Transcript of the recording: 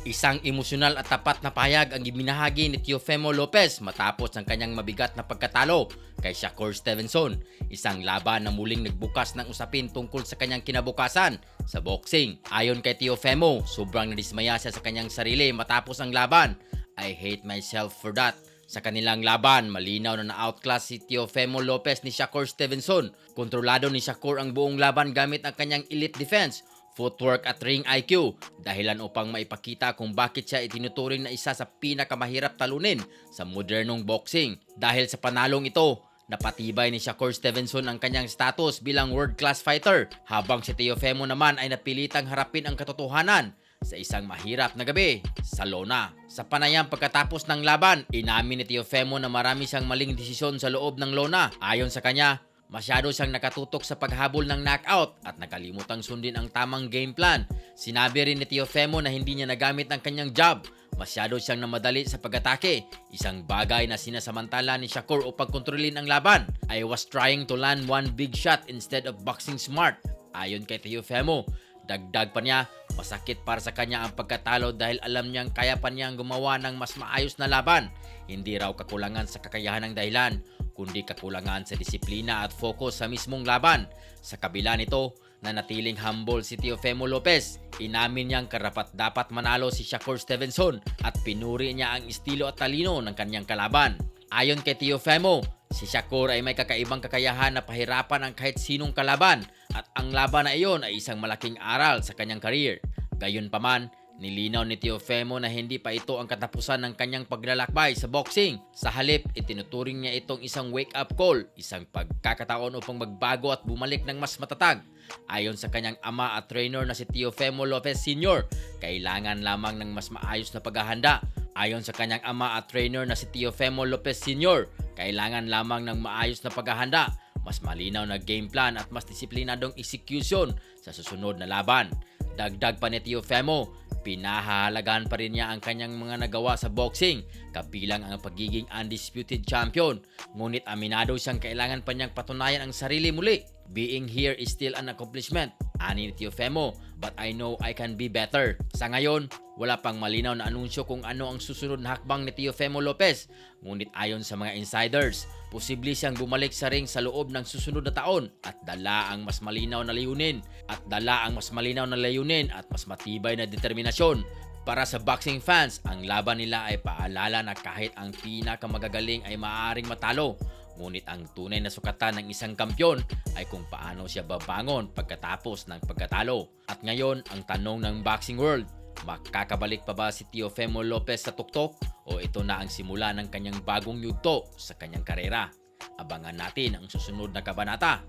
Isang emosyonal at tapat na pahayag ang ibinahagi ni Teofimo Lopez matapos ang kanyang mabigat na pagkatalo kay Shakur Stevenson. Isang laban na muling nagbukas ng usapin tungkol sa kanyang kinabukasan sa boxing. Ayon kay Teofimo, sobrang nadismaya siya sa kanyang sarili matapos ang laban. I hate myself for that. Sa kanilang laban, malinaw na na-outclass si Teofimo Lopez ni Shakur Stevenson. Kontrolado ni Shakur ang buong laban gamit ang kanyang elite defense, footwork at ring IQ, dahilan upang maipakita kung bakit siya itinuturing na isa sa pinakamahirap talunin sa modernong boxing. Dahil sa panalong ito, napatibay ni Shakur Stevenson ang kanyang status bilang world-class fighter, habang si Teofimo naman ay napilitang harapin ang katotohanan sa isang mahirap na gabi sa lona. Sa panayam pagkatapos ng laban, inamin ni Teofimo na marami siyang maling desisyon sa loob ng lona. Ayon sa kanya, masyado siyang nakatutok sa paghabol ng knockout at nakalimutang sundin ang tamang game plan. Sinabi rin ni Teofimo na hindi niya nagamit ang kanyang jab. Masyado siyang namadali sa pag-atake, isang bagay na sinasamantala ni Shakur upang kontrolin ang laban. I was trying to land one big shot instead of boxing smart. Ayon kay Teofimo, dagdag pa niya, masakit para sa kanya ang pagkatalo dahil alam niyang kaya pa niyang gumawa ng mas maayos na laban. Hindi raw kakulangan sa kakayahan ng dahilan, kundi kakulangan sa disiplina at focus sa mismong laban. Sa kabila nito, nanatiling humble si Teofimo Lopez. Inamin niyang karapat-dapat manalo si Shakur Stevenson at pinuri niya ang estilo at talino ng kanyang kalaban. Ayon kay Teofimo, si Shakur ay may kakaibang kakayahan na pahirapan ang kahit sinong kalaban at ang laban na iyon ay isang malaking aral sa kanyang career. Gayunpaman, nilinaw ni Teofimo na hindi pa ito ang katapusan ng kanyang paglalakbay sa boxing. Sa halip, itinuturing niya itong isang wake-up call, isang pagkakataon upang magbago at bumalik ng mas matatag. Ayon sa kanyang ama at trainer na si Teofimo Lopez Sr., kailangan lamang ng mas maayos na paghahanda. Ayon sa kanyang ama at trainer na si Teofimo Lopez Sr., kailangan lamang ng maayos na paghahanda, mas malinaw na game plan at mas disiplinadong execution sa susunod na laban. Dagdag pa ni Teofimo, pinahahalagahan pa rin niya ang kanyang mga nagawa sa boxing, kabilang ang pagiging undisputed champion. Ngunit aminado siyang kailangan pa niyang patunayan ang sarili muli. Being here is still an accomplishment, ani ni Teofimo, but I know I can be better. Sa ngayon, wala pang malinaw na anunsyo kung ano ang susunod na hakbang ni Teofimo Lopez. Ngunit ayon sa mga insiders, posible siyang bumalik sa ring sa loob ng susunod na taon at dala ang mas malinaw na layunin at mas matibay na determinasyon. Para sa boxing fans, ang laban nila ay paalala na kahit ang pinakamagagaling ay maaaring matalo. Ngunit ang tunay na sukatan ng isang kampyon ay kung paano siya babangon pagkatapos ng pagkatalo. At ngayon, ang tanong ng boxing world, makakabalik pa ba si Teofimo Lopez sa tuktok o ito na ang simula ng kanyang bagong yugto sa kanyang karera? Abangan natin ang susunod na kabanata.